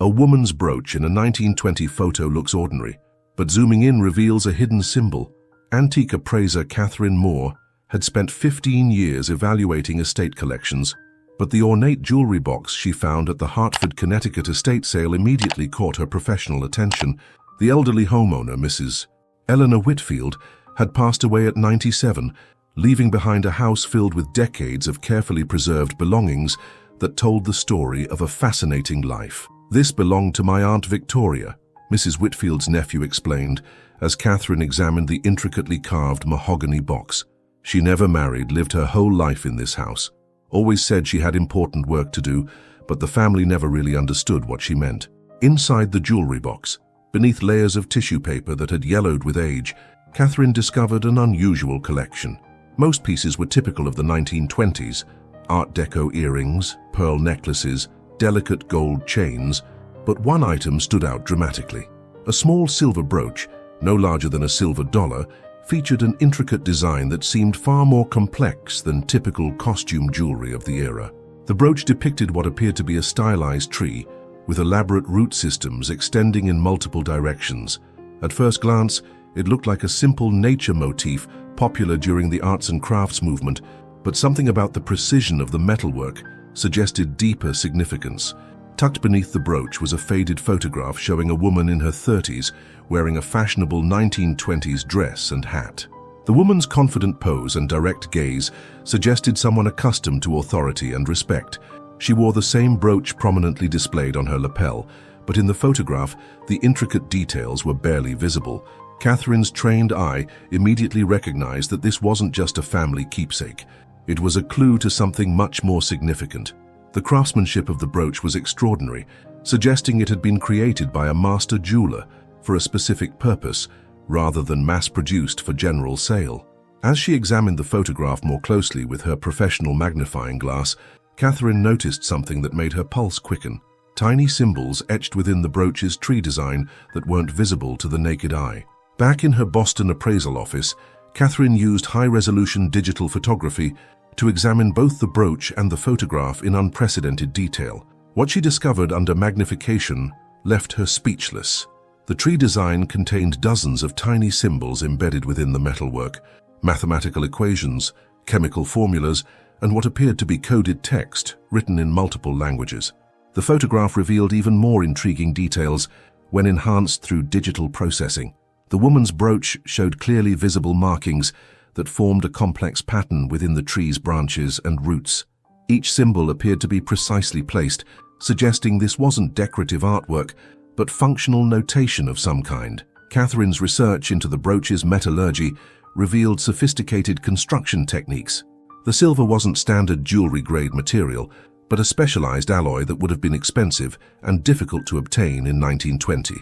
A woman's brooch in a 1920 photo looks ordinary, but zooming in reveals a hidden symbol. Antique appraiser Catherine Moore had spent 15 years evaluating estate collections, but the ornate jewelry box she found at the Hartford, Connecticut estate sale immediately caught her professional attention. The elderly homeowner, Mrs. Eleanor Whitfield, had passed away at 97, leaving behind a house filled with decades of carefully preserved belongings that told the story of a fascinating life. "This belonged to my Aunt Victoria," Mrs. Whitfield's nephew explained, as Catherine examined the intricately carved mahogany box. "She never married, lived her whole life in this house. Always said she had important work to do, but the family never really understood what she meant." Inside the jewelry box, beneath layers of tissue paper that had yellowed with age, Catherine discovered an unusual collection. Most pieces were typical of the 1920s: Art Deco earrings, pearl necklaces, delicate gold chains, but one item stood out dramatically. A small silver brooch, no larger than a silver dollar, featured an intricate design that seemed far more complex than typical costume jewelry of the era. The brooch depicted what appeared to be a stylized tree, with elaborate root systems extending in multiple directions. At first glance, it looked like a simple nature motif popular during the arts and crafts movement, but something about the precision of the metalwork suggested deeper significance. Tucked beneath the brooch was a faded photograph showing a woman in her 30s wearing a fashionable 1920s dress and hat. The woman's confident pose and direct gaze suggested someone accustomed to authority and respect. She wore the same brooch prominently displayed on her lapel, but in the photograph, the intricate details were barely visible. Catherine's trained eye immediately recognized that this wasn't just a family keepsake. It was a clue to something much more significant. The craftsmanship of the brooch was extraordinary, suggesting it had been created by a master jeweler for a specific purpose, rather than mass-produced for general sale. As she examined the photograph more closely with her professional magnifying glass, Catherine noticed something that made her pulse quicken: tiny symbols etched within the brooch's tree design that weren't visible to the naked eye. Back in her Boston appraisal office, Catherine used high-resolution digital photography to examine both the brooch and the photograph in unprecedented detail. What she discovered under magnification left her speechless. The tree design contained dozens of tiny symbols embedded within the metalwork, mathematical equations, chemical formulas, and what appeared to be coded text written in multiple languages. The photograph revealed even more intriguing details when enhanced through digital processing. The woman's brooch showed clearly visible markings that formed a complex pattern within the tree's branches and roots. Each symbol appeared to be precisely placed, suggesting this wasn't decorative artwork, but functional notation of some kind. Catherine's research into the brooch's metallurgy revealed sophisticated construction techniques. The silver wasn't standard jewelry-grade material, but a specialized alloy that would have been expensive and difficult to obtain in 1920.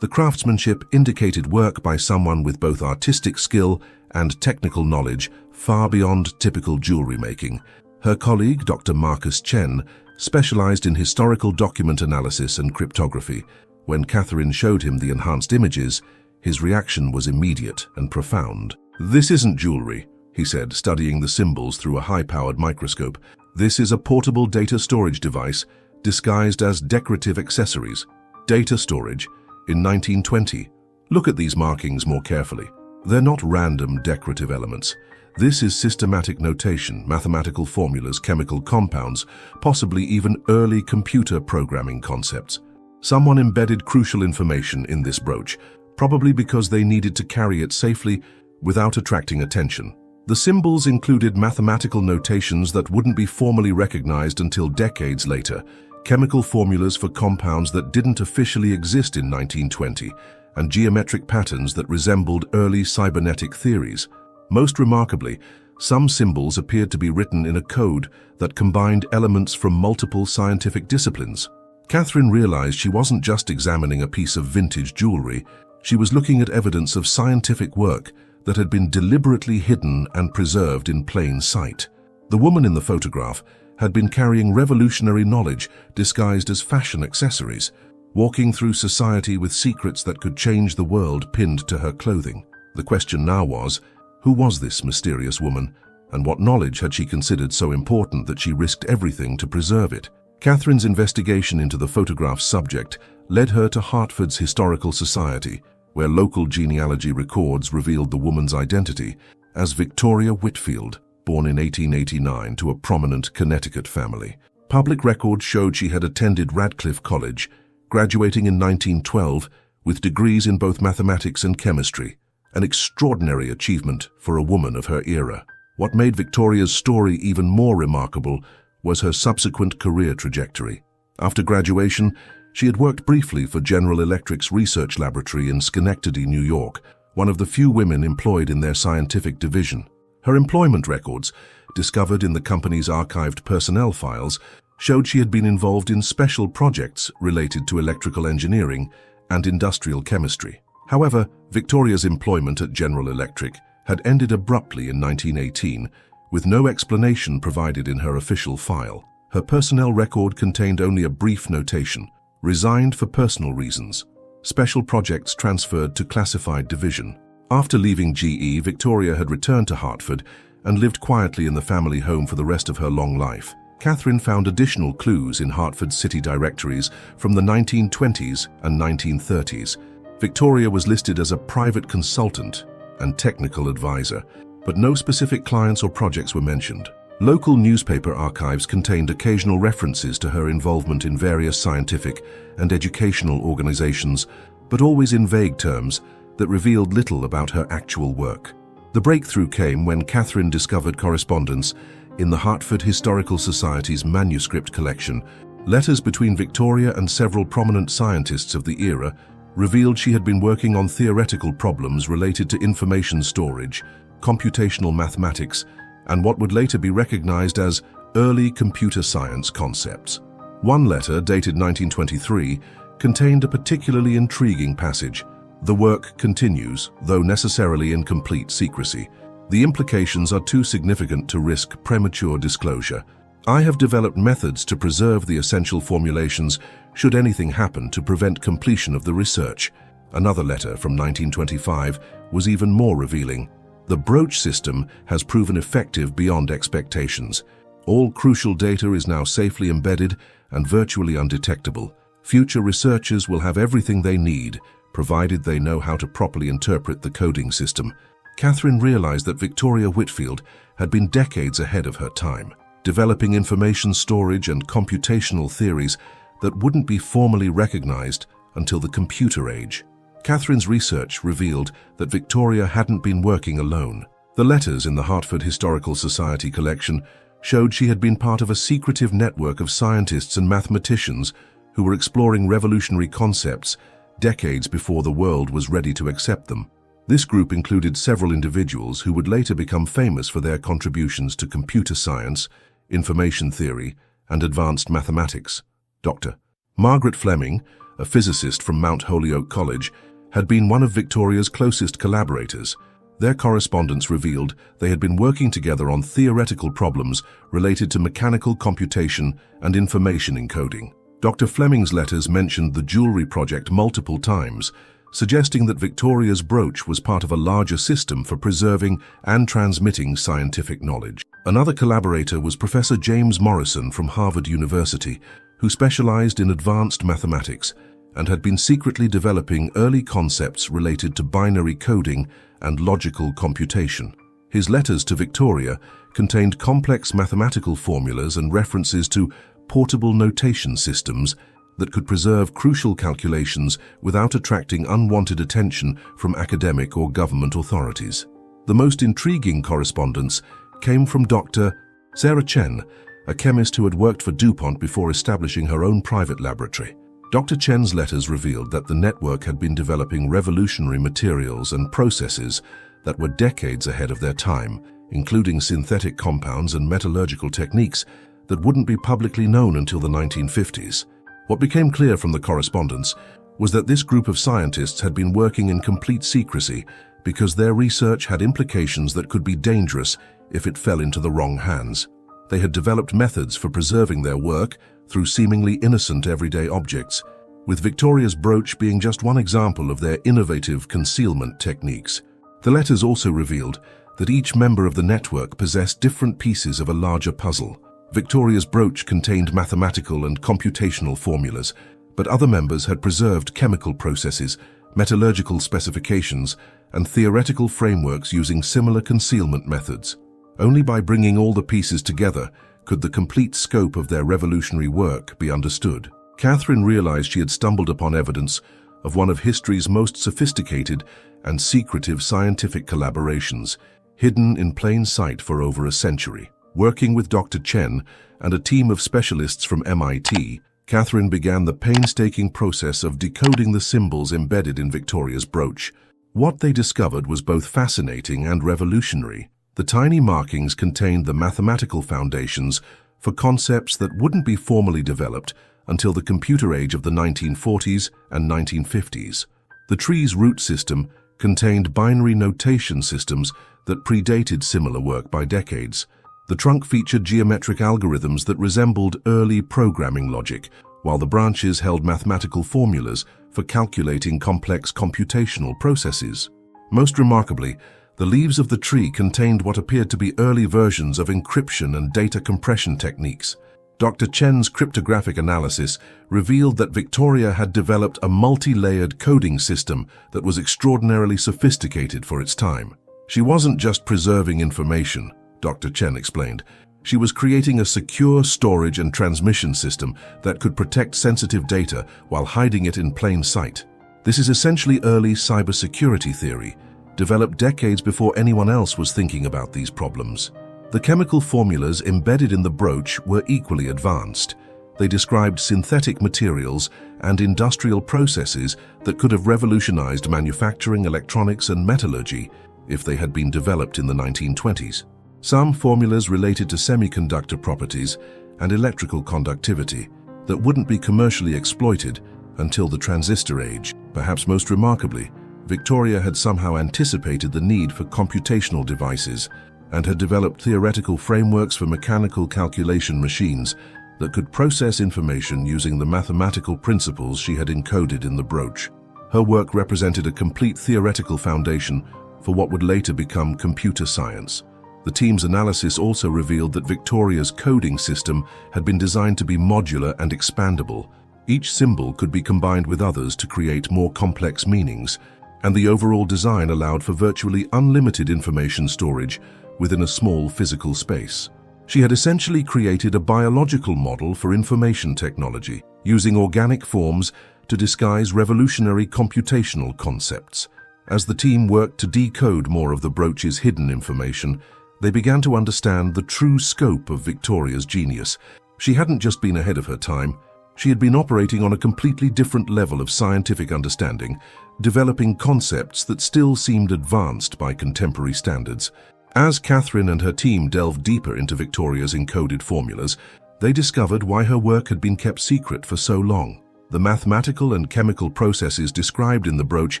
The craftsmanship indicated work by someone with both artistic skill and technical knowledge far beyond typical jewelry making. Her colleague, Dr. Marcus Chen, specialized in historical document analysis and cryptography. When Catherine showed him the enhanced images, his reaction was immediate and profound. "This isn't jewelry," he said, studying the symbols through a high-powered microscope. "This is a portable data storage device disguised as decorative accessories." Data storage in 1920. Look at these markings more carefully. They're not random decorative elements. This is systematic notation, mathematical formulas, chemical compounds, possibly even early computer programming concepts. Someone embedded crucial information in this brooch, probably because they needed to carry it safely without attracting attention. The symbols included mathematical notations that wouldn't be formally recognized until decades later, chemical formulas for compounds that didn't officially exist in 1920, and geometric patterns that resembled early cybernetic theories. Most remarkably, some symbols appeared to be written in a code that combined elements from multiple scientific disciplines. Catherine realized she wasn't just examining a piece of vintage jewelry, she was looking at evidence of scientific work that had been deliberately hidden and preserved in plain sight. The woman in the photograph had been carrying revolutionary knowledge disguised as fashion accessories, walking through society with secrets that could change the world pinned to her clothing. The question now was, who was this mysterious woman, and what knowledge had she considered so important that she risked everything to preserve it? Catherine's investigation into the photograph's subject led her to Hartford's Historical Society, where local genealogy records revealed the woman's identity as Victoria Whitfield, born in 1889 to a prominent Connecticut family. Public records showed she had attended Radcliffe College, graduating in 1912 with degrees in both mathematics and chemistry, an extraordinary achievement for a woman of her era. What made Victoria's story even more remarkable was her subsequent career trajectory. After graduation, she had worked briefly for General Electric's research laboratory in Schenectady, New York, one of the few women employed in their scientific division. Her employment records, discovered in the company's archived personnel files, showed she had been involved in special projects related to electrical engineering and industrial chemistry. However, Victoria's employment at General Electric had ended abruptly in 1918, with no explanation provided in her official file. Her personnel record contained only a brief notation: resigned for personal reasons. Special projects transferred to classified division. After leaving GE, Victoria had returned to Hartford and lived quietly in the family home for the rest of her long life. Catherine found additional clues in Hartford's city directories from the 1920s and 1930s. Victoria was listed as a private consultant and technical advisor, but no specific clients or projects were mentioned. Local newspaper archives contained occasional references to her involvement in various scientific and educational organizations, but always in vague terms that revealed little about her actual work. The breakthrough came when Catherine discovered correspondence in the Hartford Historical Society's manuscript collection. Letters between Victoria and several prominent scientists of the era revealed she had been working on theoretical problems related to information storage, computational mathematics, and what would later be recognized as early computer science concepts. One letter, dated 1923, contained a particularly intriguing passage. The work continues, though necessarily in complete secrecy. The implications are too significant to risk premature disclosure. I have developed methods to preserve the essential formulations should anything happen to prevent completion of the research. Another letter from 1925 was even more revealing. The Brooch system has proven effective beyond expectations. All crucial data is now safely embedded and virtually undetectable. Future researchers will have everything they need, provided they know how to properly interpret the coding system. Catherine realized that Victoria Whitfield had been decades ahead of her time, developing information storage and computational theories that wouldn't be formally recognized until the computer age. Catherine's research revealed that Victoria hadn't been working alone. The letters in the Hartford Historical Society collection showed she had been part of a secretive network of scientists and mathematicians who were exploring revolutionary concepts decades before the world was ready to accept them. This group included several individuals who would later become famous for their contributions to computer science, information theory, and advanced mathematics. Dr. Margaret Fleming, a physicist from Mount Holyoke College, had been one of Victoria's closest collaborators. Their correspondence revealed they had been working together on theoretical problems related to mechanical computation and information encoding. Dr. Fleming's letters mentioned the jewelry project multiple times, suggesting that Victoria's brooch was part of a larger system for preserving and transmitting scientific knowledge. Another collaborator was Professor James Morrison from Harvard University, who specialized in advanced mathematics and had been secretly developing early concepts related to binary coding and logical computation. His letters to Victoria contained complex mathematical formulas and references to portable notation systems that could preserve crucial calculations without attracting unwanted attention from academic or government authorities. The most intriguing correspondence came from Dr. Sarah Chen, a chemist who had worked for DuPont before establishing her own private laboratory. Dr. Chen's letters revealed that the network had been developing revolutionary materials and processes that were decades ahead of their time, including synthetic compounds and metallurgical techniques that wouldn't be publicly known until the 1950s. What became clear from the correspondence was that this group of scientists had been working in complete secrecy because their research had implications that could be dangerous if it fell into the wrong hands. They had developed methods for preserving their work through seemingly innocent everyday objects, with Victoria's brooch being just one example of their innovative concealment techniques. The letters also revealed that each member of the network possessed different pieces of a larger puzzle. Victoria's brooch contained mathematical and computational formulas, but other members had preserved chemical processes, metallurgical specifications, and theoretical frameworks using similar concealment methods. Only by bringing all the pieces together could the complete scope of their revolutionary work be understood. Catherine realized she had stumbled upon evidence of one of history's most sophisticated and secretive scientific collaborations, hidden in plain sight for over a century. Working with Dr. Chen and a team of specialists from MIT, Catherine began the painstaking process of decoding the symbols embedded in Victoria's brooch. What they discovered was both fascinating and revolutionary. The tiny markings contained the mathematical foundations for concepts that wouldn't be formally developed until the computer age of the 1940s and 1950s. The tree's root system contained binary notation systems that predated similar work by decades. The trunk featured geometric algorithms that resembled early programming logic, while the branches held mathematical formulas for calculating complex computational processes. Most remarkably, the leaves of the tree contained what appeared to be early versions of encryption and data compression techniques. Dr. Chen's cryptographic analysis revealed that Victoria had developed a multi-layered coding system that was extraordinarily sophisticated for its time. She wasn't just preserving information, Dr. Chen explained. She was creating a secure storage and transmission system that could protect sensitive data while hiding it in plain sight. This is essentially early cybersecurity theory, developed decades before anyone else was thinking about these problems. The chemical formulas embedded in the brooch were equally advanced. They described synthetic materials and industrial processes that could have revolutionized manufacturing, electronics, and metallurgy if they had been developed in the 1920s. Some formulas related to semiconductor properties and electrical conductivity that wouldn't be commercially exploited until the transistor age. Perhaps most remarkably, Victoria had somehow anticipated the need for computational devices and had developed theoretical frameworks for mechanical calculation machines that could process information using the mathematical principles she had encoded in the brooch. Her work represented a complete theoretical foundation for what would later become computer science. The team's analysis also revealed that Victoria's coding system had been designed to be modular and expandable. Each symbol could be combined with others to create more complex meanings, and the overall design allowed for virtually unlimited information storage within a small physical space. She had essentially created a biological model for information technology, using organic forms to disguise revolutionary computational concepts. As the team worked to decode more of the brooch's hidden information, they began to understand the true scope of Victoria's genius. She hadn't just been ahead of her time, she had been operating on a completely different level of scientific understanding, developing concepts that still seemed advanced by contemporary standards. As Catherine and her team delved deeper into Victoria's encoded formulas, they discovered why her work had been kept secret for so long. The mathematical and chemical processes described in the brooch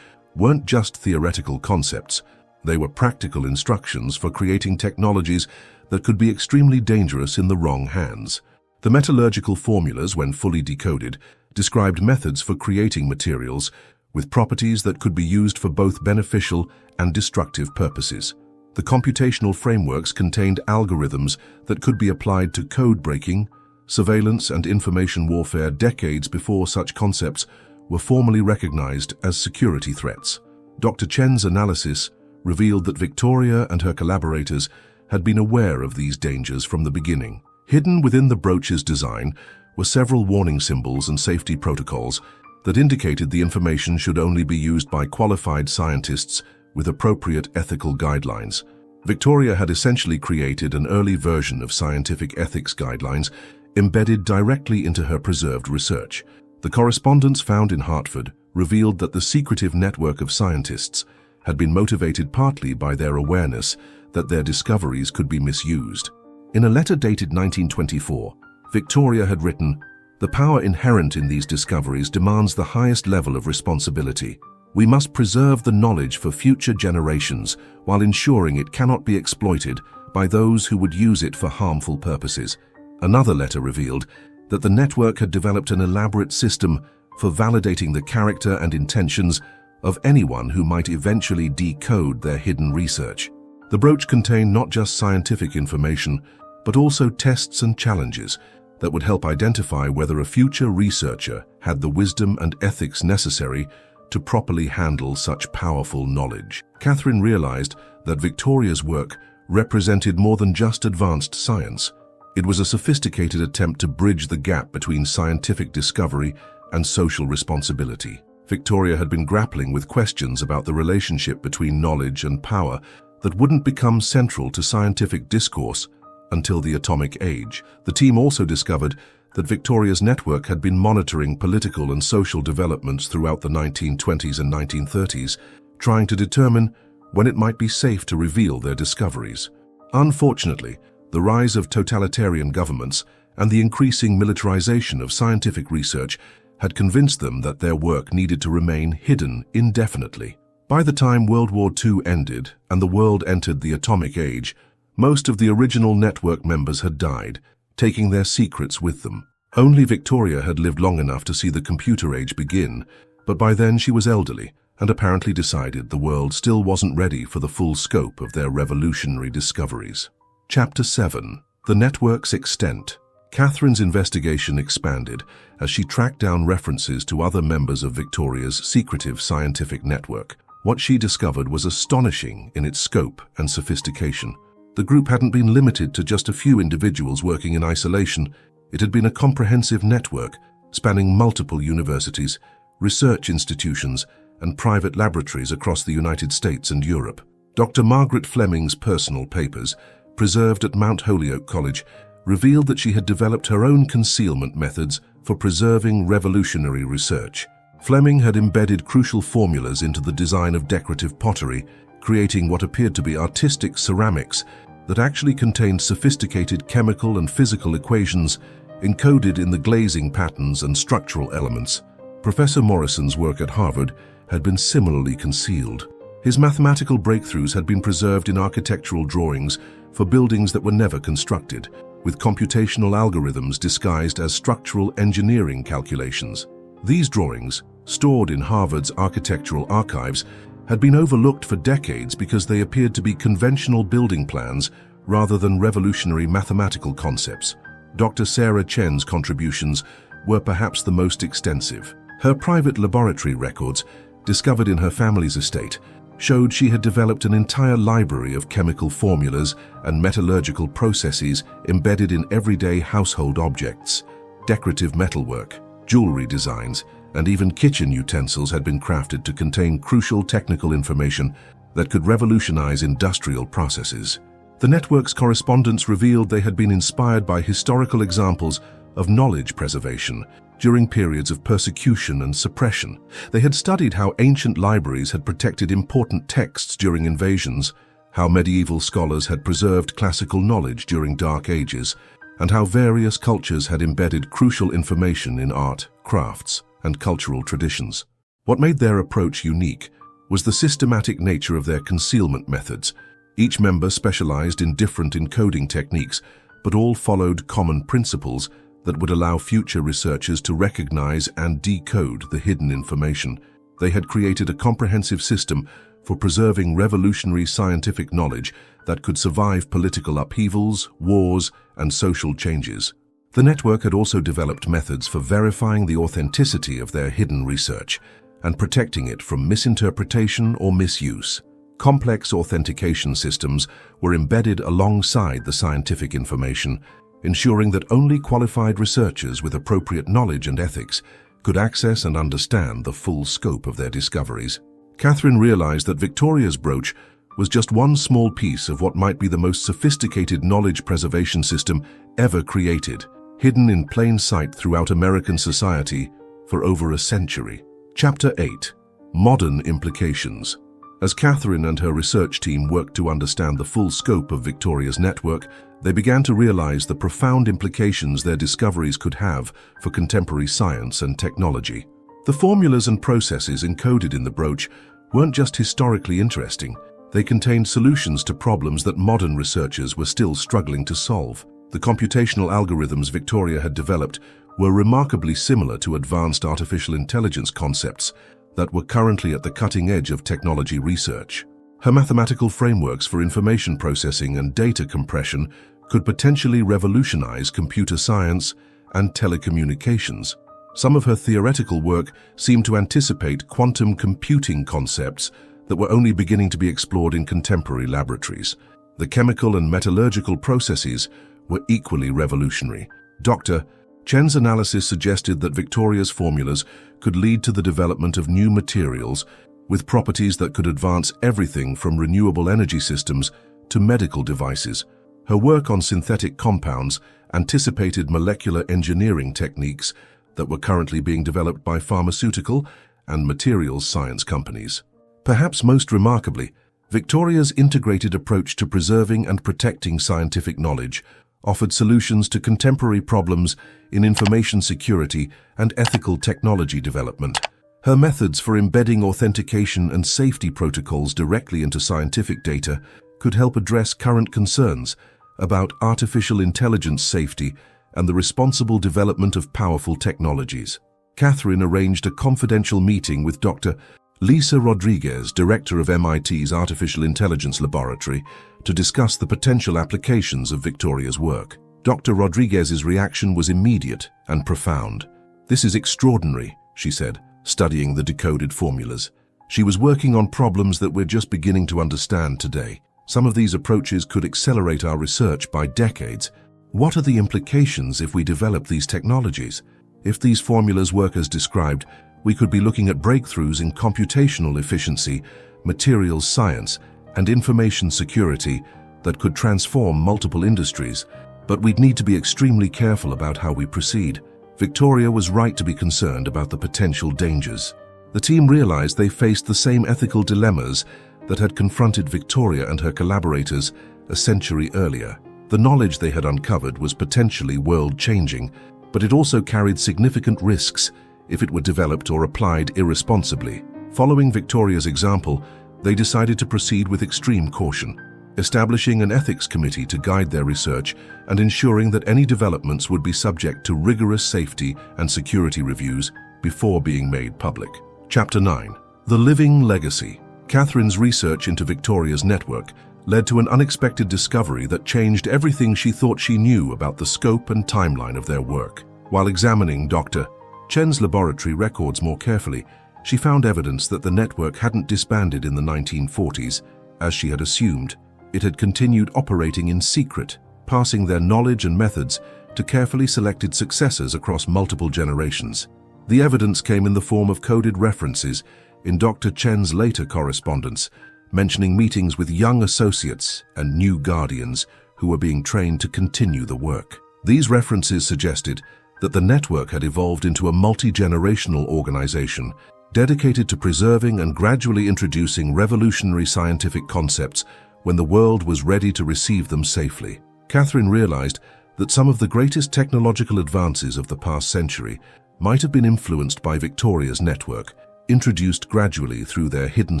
weren't just theoretical concepts. They were practical instructions for creating technologies that could be extremely dangerous in the wrong hands. The metallurgical formulas, when fully decoded, described methods for creating materials with properties that could be used for both beneficial and destructive purposes. The computational frameworks contained algorithms that could be applied to code breaking, surveillance, and information warfare decades before such concepts were formally recognized as security threats. Dr. Chen's analysis revealed that Victoria and her collaborators had been aware of these dangers from the beginning. Hidden within the brooch's design were several warning symbols and safety protocols that indicated the information should only be used by qualified scientists with appropriate ethical guidelines. Victoria had essentially created an early version of scientific ethics guidelines embedded directly into her preserved research. The correspondence found in Hartford revealed that the secretive network of scientists had been motivated partly by their awareness that their discoveries could be misused. In a letter dated 1924, Victoria had written, "The power inherent in these discoveries demands the highest level of responsibility. We must preserve the knowledge for future generations while ensuring it cannot be exploited by those who would use it for harmful purposes." Another letter revealed that the network had developed an elaborate system for validating the character and intentions of anyone who might eventually decode their hidden research. The brooch contained not just scientific information, but also tests and challenges that would help identify whether a future researcher had the wisdom and ethics necessary to properly handle such powerful knowledge. Catherine realized that Victoria's work represented more than just advanced science. It was a sophisticated attempt to bridge the gap between scientific discovery and social responsibility. Victoria had been grappling with questions about the relationship between knowledge and power that wouldn't become central to scientific discourse until the atomic age. The team also discovered that Victoria's network had been monitoring political and social developments throughout the 1920s and 1930s, trying to determine when it might be safe to reveal their discoveries. Unfortunately, the rise of totalitarian governments and the increasing militarization of scientific research had convinced them that their work needed to remain hidden indefinitely. By the time World War II ended and the world entered the atomic age, most of the original network members had died, taking their secrets with them. Only Victoria had lived long enough to see the computer age begin, but by then she was elderly and apparently decided the world still wasn't ready for the full scope of their revolutionary discoveries. Chapter 7. The Network's Extent. Catherine's investigation expanded as she tracked down references to other members of Victoria's secretive scientific network. What she discovered was astonishing in its scope and sophistication. The group hadn't been limited to just a few individuals working in isolation. It had been a comprehensive network spanning multiple universities, research institutions, and private laboratories across the United States and Europe. Dr. Margaret Fleming's personal papers, preserved at Mount Holyoke College, revealed that she had developed her own concealment methods for preserving revolutionary research. Fleming had embedded crucial formulas into the design of decorative pottery, creating what appeared to be artistic ceramics that actually contained sophisticated chemical and physical equations encoded in the glazing patterns and structural elements. Professor Morrison's work at Harvard had been similarly concealed. His mathematical breakthroughs had been preserved in architectural drawings for buildings that were never constructed, with computational algorithms disguised as structural engineering calculations. These drawings, stored in Harvard's architectural archives, had been overlooked for decades because they appeared to be conventional building plans rather than revolutionary mathematical concepts. Dr. Sarah Chen's contributions were perhaps the most extensive. Her private laboratory records, discovered in her family's estate, showed she had developed an entire library of chemical formulas and metallurgical processes embedded in everyday household objects. Decorative metalwork, jewelry designs, and even kitchen utensils had been crafted to contain crucial technical information that could revolutionize industrial processes. The network's correspondence revealed they had been inspired by historical examples of knowledge preservation during periods of persecution and suppression. They had studied how ancient libraries had protected important texts during invasions, how medieval scholars had preserved classical knowledge during dark ages, and how various cultures had embedded crucial information in art, crafts, and cultural traditions. What made their approach unique was the systematic nature of their concealment methods. Each member specialized in different encoding techniques, but all followed common principles that would allow future researchers to recognize and decode the hidden information. They had created a comprehensive system for preserving revolutionary scientific knowledge that could survive political upheavals, wars, and social changes. The network had also developed methods for verifying the authenticity of their hidden research and protecting it from misinterpretation or misuse. Complex authentication systems were embedded alongside the scientific information, ensuring that only qualified researchers with appropriate knowledge and ethics could access and understand the full scope of their discoveries. Catherine realized that Victoria's brooch was just one small piece of what might be the most sophisticated knowledge preservation system ever created, hidden in plain sight throughout American society for over a century. Chapter 8. Modern Implications. As Catherine and her research team worked to understand the full scope of Victoria's network, they began to realize the profound implications their discoveries could have for contemporary science and technology. The formulas and processes encoded in the brooch weren't just historically interesting, they contained solutions to problems that modern researchers were still struggling to solve. The computational algorithms Victoria had developed were remarkably similar to advanced artificial intelligence concepts that were currently at the cutting edge of technology research. Her mathematical frameworks for information processing and data compression could potentially revolutionize computer science and telecommunications. Some of her theoretical work seemed to anticipate quantum computing concepts that were only beginning to be explored in contemporary laboratories. The chemical and metallurgical processes were equally revolutionary. Dr. Chen's analysis suggested that Victoria's formulas could lead to the development of new materials with properties that could advance everything from renewable energy systems to medical devices. Her work on synthetic compounds anticipated molecular engineering techniques that were currently being developed by pharmaceutical and materials science companies. Perhaps most remarkably, Victoria's integrated approach to preserving and protecting scientific knowledge offered solutions to contemporary problems in information security and ethical technology development. Her methods for embedding authentication and safety protocols directly into scientific data could help address current concerns about artificial intelligence safety and the responsible development of powerful technologies. Catherine arranged a confidential meeting with Dr. Lisa Rodriguez, director of MIT's Artificial Intelligence Laboratory, to discuss the potential applications of Victoria's work. Dr. Rodriguez's reaction was immediate and profound. "This is extraordinary," she said, studying the decoded formulas. She was working on problems that we're just beginning to understand today. Some of these approaches could accelerate our research by decades. What are the implications if we develop these technologies? If these formulas work as described, we could be looking at breakthroughs in computational efficiency, materials science, and information security that could transform multiple industries. But we'd need to be extremely careful about how we proceed. Victoria was right to be concerned about the potential dangers. The team realized they faced the same ethical dilemmas that had confronted Victoria and her collaborators a century earlier. The knowledge they had uncovered was potentially world-changing, but it also carried significant risks if it were developed or applied irresponsibly. Following Victoria's example, they decided to proceed with extreme caution, establishing an ethics committee to guide their research and ensuring that any developments would be subject to rigorous safety and security reviews before being made public. Chapter 9. The Living Legacy. Catherine's research into Victoria's network led to an unexpected discovery that changed everything she thought she knew about the scope and timeline of their work. While examining Dr. Chen's laboratory records more carefully, she found evidence that the network hadn't disbanded in the 1940s, as she had assumed. It had continued operating in secret, passing their knowledge and methods to carefully selected successors across multiple generations. The evidence came in the form of coded references in Dr. Chen's later correspondence, mentioning meetings with young associates and new guardians who were being trained to continue the work. These references suggested that the network had evolved into a multi-generational organization dedicated to preserving and gradually introducing revolutionary scientific concepts when the world was ready to receive them safely. Catherine realized that some of the greatest technological advances of the past century might have been influenced by Victoria's network, introduced gradually through their hidden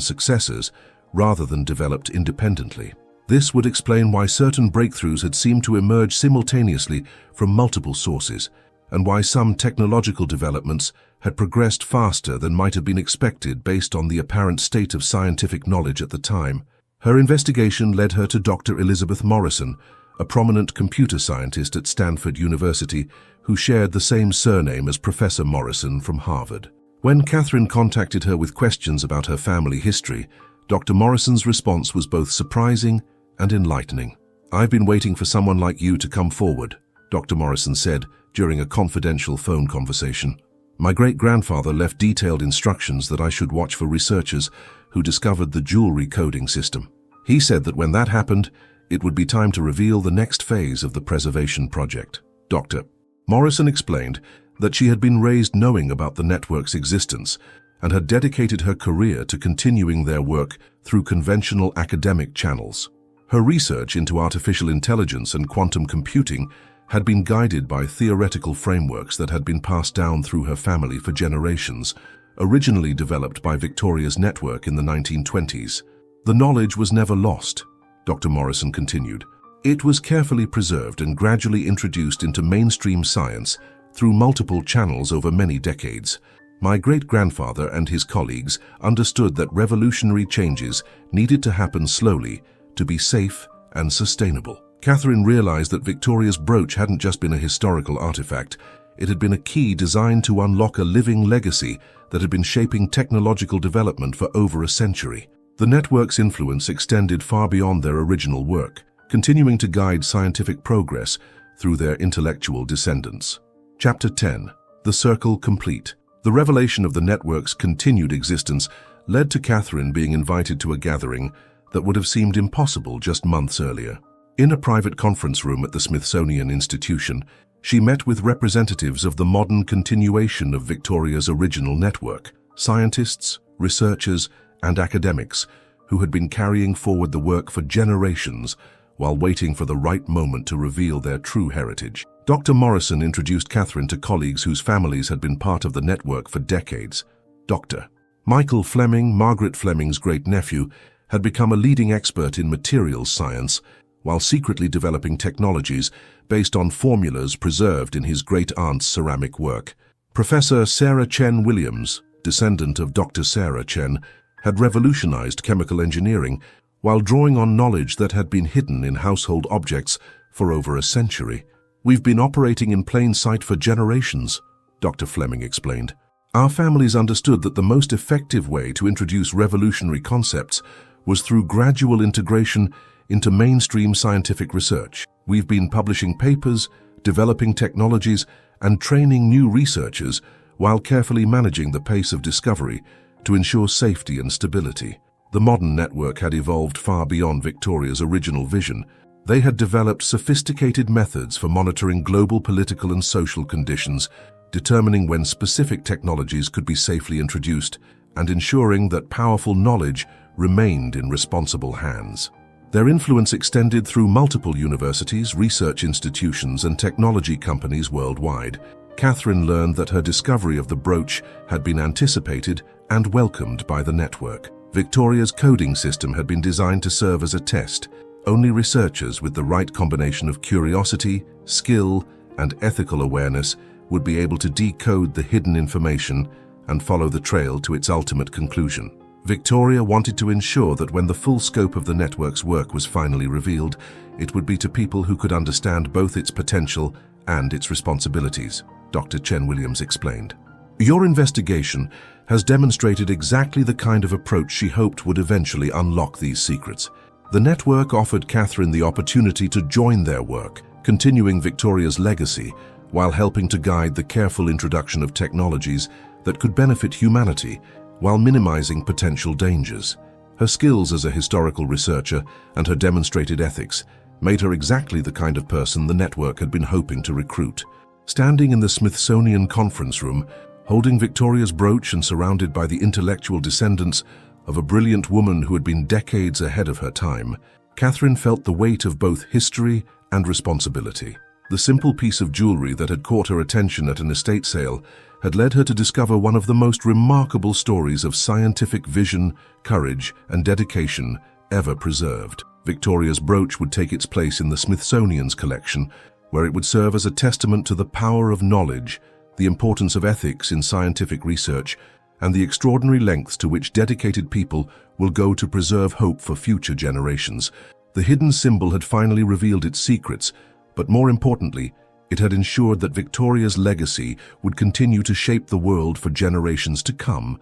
successors rather than developed independently. This would explain why certain breakthroughs had seemed to emerge simultaneously from multiple sources, and why some technological developments had progressed faster than might have been expected based on the apparent state of scientific knowledge at the time. Her investigation led her to Dr. Elizabeth Morrison, a prominent computer scientist at Stanford University who shared the same surname as Professor Morrison from Harvard. When Catherine contacted her with questions about her family history, Dr. Morrison's response was both surprising and enlightening. "I've been waiting for someone like you to come forward," Dr. Morrison said during a confidential phone conversation. "My great-grandfather left detailed instructions that I should watch for researchers who discovered the jewelry coding system. He said that when that happened, it would be time to reveal the next phase of the preservation project." Dr. Morrison explained that she had been raised knowing about the network's existence and had dedicated her career to continuing their work through conventional academic channels. Her research into artificial intelligence and quantum computing had been guided by theoretical frameworks that had been passed down through her family for generations, originally developed by Victoria's network in the 1920s. "The knowledge was never lost," Dr. Morrison continued. "It was carefully preserved and gradually introduced into mainstream science through multiple channels over many decades. My great-grandfather and his colleagues understood that revolutionary changes needed to happen slowly to be safe and sustainable." Catherine realized that Victoria's brooch hadn't just been a historical artifact, it had been a key designed to unlock a living legacy that had been shaping technological development for over a century. The network's influence extended far beyond their original work, continuing to guide scientific progress through their intellectual descendants. Chapter 10. The Circle Complete. The revelation of the network's continued existence led to Catherine being invited to a gathering that would have seemed impossible just months earlier. In a private conference room at the Smithsonian Institution, she met with representatives of the modern continuation of Victoria's original network, scientists, researchers, and academics who had been carrying forward the work for generations while waiting for the right moment to reveal their true heritage. Dr. Morrison introduced Catherine to colleagues whose families had been part of the network for decades. Dr. Michael Fleming, Margaret Fleming's great-nephew, had become a leading expert in materials science while secretly developing technologies based on formulas preserved in his great-aunt's ceramic work. Professor Sarah Chen Williams, descendant of Dr. Sarah Chen, had revolutionized chemical engineering while drawing on knowledge that had been hidden in household objects for over a century. "We've been operating in plain sight for generations," Dr. Fleming explained. "Our families understood that the most effective way to introduce revolutionary concepts was through gradual integration into mainstream scientific research. We've been publishing papers, developing technologies, and training new researchers while carefully managing the pace of discovery to ensure safety and stability." The modern network had evolved far beyond Victoria's original vision. They had developed sophisticated methods for monitoring global political and social conditions, determining when specific technologies could be safely introduced, and ensuring that powerful knowledge remained in responsible hands. Their influence extended through multiple universities, research institutions, and technology companies worldwide. Catherine learned that her discovery of the brooch had been anticipated and welcomed by the network. Victoria's coding system had been designed to serve as a test. Only researchers with the right combination of curiosity, skill, and ethical awareness would be able to decode the hidden information and follow the trail to its ultimate conclusion. Victoria wanted to ensure that when the full scope of the network's work was finally revealed, it would be to people who could understand both its potential and its responsibilities, Dr. Chen Williams explained. "Your investigation has demonstrated exactly the kind of approach she hoped would eventually unlock these secrets." The network offered Catherine the opportunity to join their work, continuing Victoria's legacy while helping to guide the careful introduction of technologies that could benefit humanity while minimizing potential dangers. Her skills as a historical researcher and her demonstrated ethics made her exactly the kind of person the network had been hoping to recruit. Standing in the Smithsonian conference room, holding Victoria's brooch and surrounded by the intellectual descendants of a brilliant woman who had been decades ahead of her time, Catherine felt the weight of both history and responsibility. The simple piece of jewelry that had caught her attention at an estate sale had led her to discover one of the most remarkable stories of scientific vision, courage, and dedication ever preserved. Victoria's brooch would take its place in the Smithsonian's collection, where it would serve as a testament to the power of knowledge, the importance of ethics in scientific research, and the extraordinary lengths to which dedicated people will go to preserve hope for future generations. The hidden symbol had finally revealed its secrets, but more importantly, it had ensured that Victoria's legacy would continue to shape the world for generations to come.